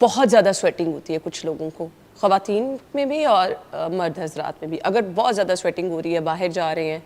बहुत ज़्यादा स्वेटिंग होती है कुछ लोगों को, ख़वातीन में भी और मर्द हजरात में भी। अगर बहुत ज़्यादा स्वेटिंग हो रही है, बाहर जा रहे हैं,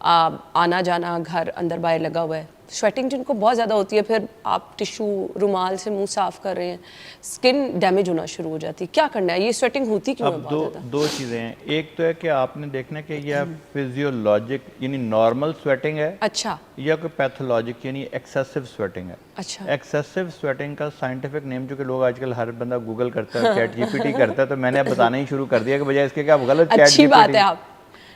आना जाना घर अंदर बाहर लगा हुआ है, स्वेटिंग जिनको बहुत ज़्यादा होती है, फिर आप टिशू रुमाल से मुंह साफ़ कर रहे हैं, स्किन डैमेज होना शुरू हो जाती है, क्या करना है? ये स्वेटिंग होती क्यों है बहुत ज़्यादा? दो चीज़ें हैं। एक तो है कि आपने देखना कि यह फिजियोलॉजिक यानी नॉर्मल स्वेटिंग है, अच्छा, या कोई पैथोलॉजिक यानी एक्सेसिव स्वेटिंग है। अच्छा, एक्सेसिव स्वेटिंग का साइंटिफिक नेम, जो कि लोग आजकल हर बंदा गूगल करता है, चैट जीपीटी करता है, तो मैंने अब बताना ही शुरू कर दिया कि बजाय इसके कि आप गलत चैट अच्छी बात है आप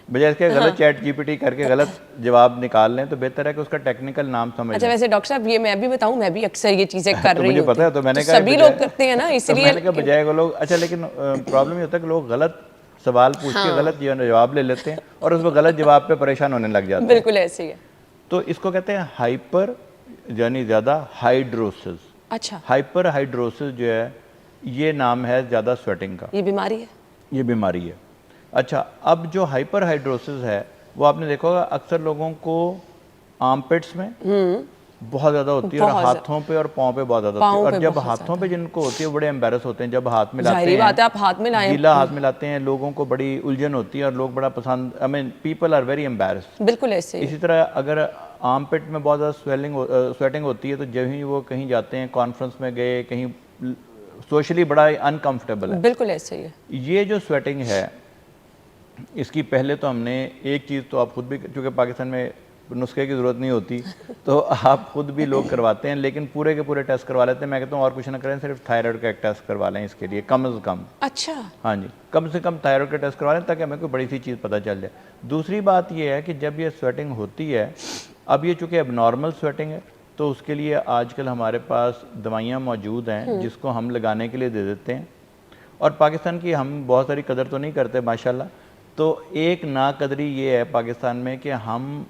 बजाय इसके गलत चैट जीपीटी करके गलत जवाब निकाल लें, तो बेहतर है कि उसका टेक्निकल नाम समझ अच्छा लें। वैसे डॉक्टर साहब, ये मैं भी बताऊं, मैं भी अक्सर ये चीज़ें कर तो रही मुझे होती पता है, तो मैंने तो कहा सभी लोग करते हैं ना, तो इसलिए मैंने कहा बजाय वो लोग, अच्छा लेकिन प्रॉब्लम ये होता है कि लोग गलत सवाल पूछ के गलत जवाब ले लेते हैं और उसमें गलत जवाब पे परेशान होने लग जाते हैं। बिल्कुल ऐसे ही है। तो इसको कहते हैं हाइपर यानी ज़्यादा हाइड्रोसिस। अच्छा, हाइपर हाइड्रोसिस जो है, ये नाम है ज़्यादा स्वेटिंग का, ये बीमारी है? ये बीमारी है। अच्छा, अब जो हाइपर हाइड्रोसिस है वो आपने देखा होगा अक्सर लोगों को आर्मपिट्स में बहुत ज़्यादा होती है, और हाथों पे और पाँव पे बहुत ज़्यादा होती है। और जब हाथों पे जिनको होती है बड़े एम्बेरस होते हैं, जब हाथ में लाते जाहिर बात है, आप हाथ में लाएं, गीला हाथ में लाते हैं, लोगों को बड़ी उलझन होती है और लोग बड़ा पसंद, I mean people are very embarrassed. बिल्कुल ऐसे ही। इसी तरह अगर आर्मपिट में बहुत ज़्यादा स्वेटिंग होती है, तो जब ही वो कहीं जाते हैं, कॉन्फ्रेंस में गए, कहीं सोशली बड़ा अनकंफर्टेबल है। बिल्कुल ऐसे ही है। ये जो स्वेटिंग है, इसकी पहले तो हमने एक चीज़ तो आप खुद भी, क्योंकि पाकिस्तान में नुस्खे की ज़रूरत नहीं होती, तो आप खुद भी लोग करवाते हैं, लेकिन पूरे के पूरे टेस्ट करवा लेते हैं। मैं कहता हूँ और कुछ ना करें, सिर्फ थायराइड का एक टेस्ट करवा लें इसके लिए, कम से कम। अच्छा, हाँ जी, कम से कम थायराइड का टेस्ट करवा लें, ताकि हमें कोई बड़ी सी चीज़ पता चल जाए। दूसरी बात ये है कि जब ये स्वेटिंग होती है, अब ये चूँकि अब नॉर्मल स्वेटिंग है, तो उसके लिए आजकल हमारे पास दवाइयाँ मौजूद हैं जिसको हम लगाने के लिए दे देते हैं। और पाकिस्तान की हम बहुत सारी कदर तो नहीं करते माशाल्लाह, तो एक नाकदरी ये है पाकिस्तान में कि हम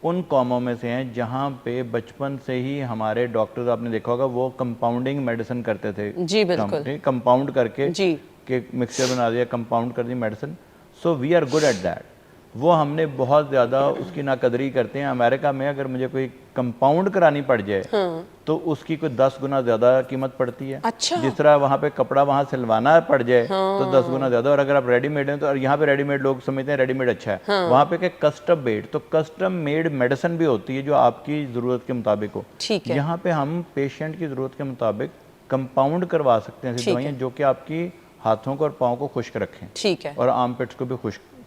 उन कौमों में से हैं जहाँ पे बचपन से ही हमारे डॉक्टर्स, आपने देखा होगा, वो कंपाउंडिंग मेडिसिन करते थे। जी बिल्कुल कंपाउंड करके जी, कि मिक्सचर बना दिया, कंपाउंड कर दी medicine. So we are good at that. वो हमने बहुत ज़्यादा उसकी नाकदरी करते हैं। अमेरिका में अगर मुझे कोई कंपाउंड करानी पड़ जाए तो उसकी कोई 10 गुना ज़्यादा कीमत पड़ती है। अच्छा, जिस तरह वहाँ पे कपड़ा वहाँ सिलवाना पड़ जाए तो 10 गुना ज़्यादा। और अगर आप रेडीमेड हैं तो, और यहाँ पे रेडीमेड लोग समझते हैं रेडीमेड अच्छा है, वहाँ पे क्या कस्टम मेड, तो कस्टम मेड मेडिसिन भी होती है जो आपकी ज़रूरत के मुताबिक हो। ठीक है। यहाँ पे हम पेशेंट की ज़रूरत के मुताबिक कंपाउंड करवा सकते हैं ऐसी दवाइयाँ जो कि आपकी हाथों को और पाँव को खुश्क रखें, ठीक है, और आर्मपिट्स को भी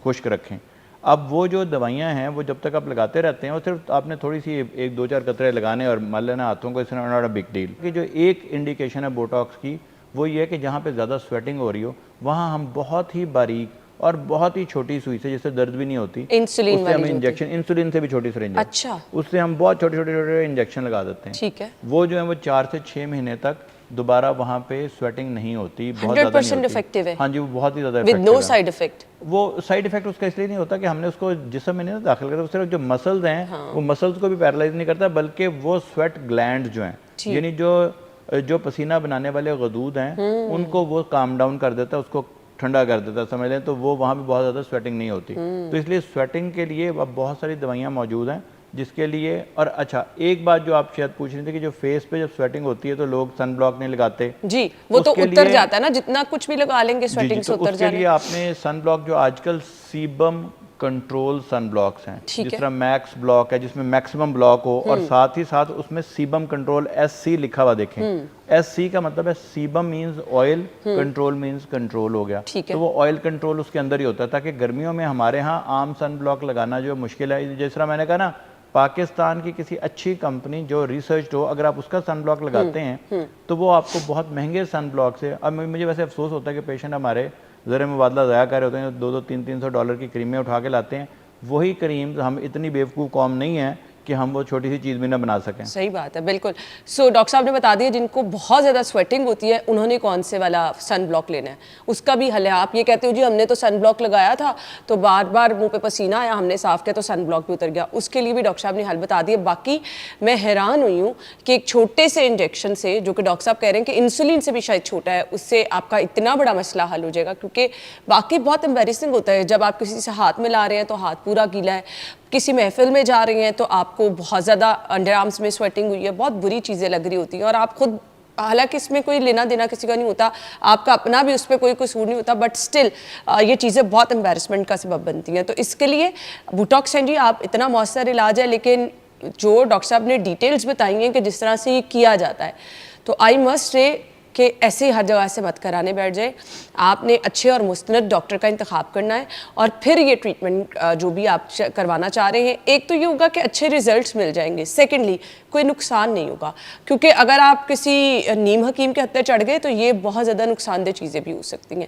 खुश्क रखें। अब वो जो दवाइयाँ हैं वो जब तक आप लगाते रहते हैं, और सिर्फ आपने थोड़ी सी एक दो चार कतरे लगाने और मल लेना हाथों को, इस नॉट अ बिग डील। कि जो एक इंडिकेशन है बोटॉक्स की, वो ये है कि जहाँ पे ज़्यादा स्वेटिंग हो रही हो, वहाँ हम बहुत ही बारीक और बहुत ही छोटी सुई से, जिससे दर्द भी नहीं होती, इंसुलिन उससे हम वाली इंजेक्शन, इंसुलिन से भी छोटी सिरिंज, अच्छा, उससे हम बहुत छोटे छोटे छोटे इंजेक्शन लगा देते हैं। ठीक है। वो जो है वो 4 से 6 महीने तक दोबारा वहाँ पे स्वेटिंग नहीं होती, बहुत ज़्यादा नहीं 100% होती। इफेक्टिव है? हाँ जी, वो बहुत ही ज़्यादा विद इफेक्टिव नो है। Side effect? वो साइड इफेक्ट उसका इसलिए नहीं होता कि हमने उसको जिस्म में नहीं दाखिल करता, सिर्फ जो मसल्स हैं वो मसल्स को भी पैरालाइज नहीं करता, बल्कि वो स्वेट ग्लैंड जो हैं, यानी जो पसीना बनाने वाले गदूद हैं, उनको वो काम डाउन कर देता है, उसको ठंडा कर देता है, समझ लें। तो वो वहाँ भी बहुत ज़्यादा स्वेटिंग नहीं होती। तो इसलिए स्वेटिंग के लिए अब बहुत सारी दवाइयाँ मौजूद हैं जिसके लिए। और अच्छा, एक बात जो आप शायद पूछ रहे थे कि जो फेस पे जब स्वेटिंग होती है तो लोग सन ब्लॉक नहीं लगाते। जी, वो तो उतर जाता है ना, जितना कुछ भी लगा लेंगे स्वेटिंग से तो उतर उसके लिए आपने सन ब्लॉक, जो आजकल सीबम कंट्रोल सन ब्लॉक्स हैं, जिस तरह मैक्स ब्लॉक है जिसमें मैक्सिमम ब्लॉक हो, और साथ ही साथ उसमें सीबम कंट्रोल SC लिखा हुआ देखें। SC का मतलब है sebum means oil, control means control हो गया। तो वो ऑयल कंट्रोल उसके अंदर ही होता है, ताकि गर्मियों में हमारे यहाँ आम सन ब्लॉक लगाना जो मुश्किल है, जिस तरह मैंने कहा ना, पाकिस्तान की किसी अच्छी कंपनी जो रिसर्च हो, अगर आप उसका सन ब्लॉक लगाते हैं तो वो आपको बहुत महंगे सन ब्लॉक से। अब मुझे वैसे अफसोस होता है कि पेशेंट हमारे ज़र मुबादला ज़ाया कर रहे होते हैं, 200-300 डॉलर की क्रीमें उठा के लाते हैं। वही क्रीम, हम इतनी बेवकूफ़ कौम नहीं है कि हम वो छोटी सी चीज़ भी ना बना सकें। सही बात है, बिल्कुल। सो डॉक्टर साहब ने बता दिया, जिनको बहुत ज़्यादा स्वेटिंग होती है उन्होंने कौन से वाला सन ब्लॉक लेना है, उसका भी हल है। आप ये कहते हो जी हमने तो सन ब्लॉक लगाया था तो बार बार मुंह पे पसीना आया, हमने साफ किया तो सन ब्लॉक भी उतर गया, उसके लिए भी डॉक्टर साहब ने हल बता दिया। बाकी मैं हैरान हुई हूँ कि एक छोटे से इंजेक्शन से, जो कि डॉक्टर साहब कह रहे हैं कि इंसुलिन से भी शायद छोटा है, उससे आपका इतना बड़ा मसला हल हो जाएगा। क्योंकि बाकी बहुत एम्बेरसिंग होता है जब आप किसी से हाथ मिला रहे हैं तो हाथ पूरा गीला है, किसी महफिल में जा रही हैं तो आपको बहुत ज़्यादा अंडर आर्म्स में स्वेटिंग हुई है, बहुत बुरी चीज़ें लग रही होती हैं, और आप खुद हालांकि इसमें कोई लेना देना किसी का नहीं होता, आपका अपना भी उस पर कोई कसूर नहीं होता, बट स्टिल ये चीज़ें बहुत एम्बेरसमेंट का सबब बनती हैं। तो इसके लिए बोटॉक्स हैं जी, आप इतना मौसर इलाज है, लेकिन जो डॉक्टर साहब ने डिटेल्स बताई हैं कि जिस तरह से ये किया जाता है, तो आई मस्ट से कि ऐसे हर जगह से मत कराने बैठ जाए। आपने अच्छे और मुस्तनद डॉक्टर का इंतखाब करना है और फिर ये ट्रीटमेंट जो भी आप करवाना चाह रहे हैं, एक तो ये होगा कि अच्छे रिजल्ट्स मिल जाएंगे, सेकेंडली कोई नुकसान नहीं होगा, क्योंकि अगर आप किसी नीम हकीम के हत्थे चढ़ गए तो ये बहुत ज़्यादा नुकसानदेह चीज़ें भी हो सकती हैं।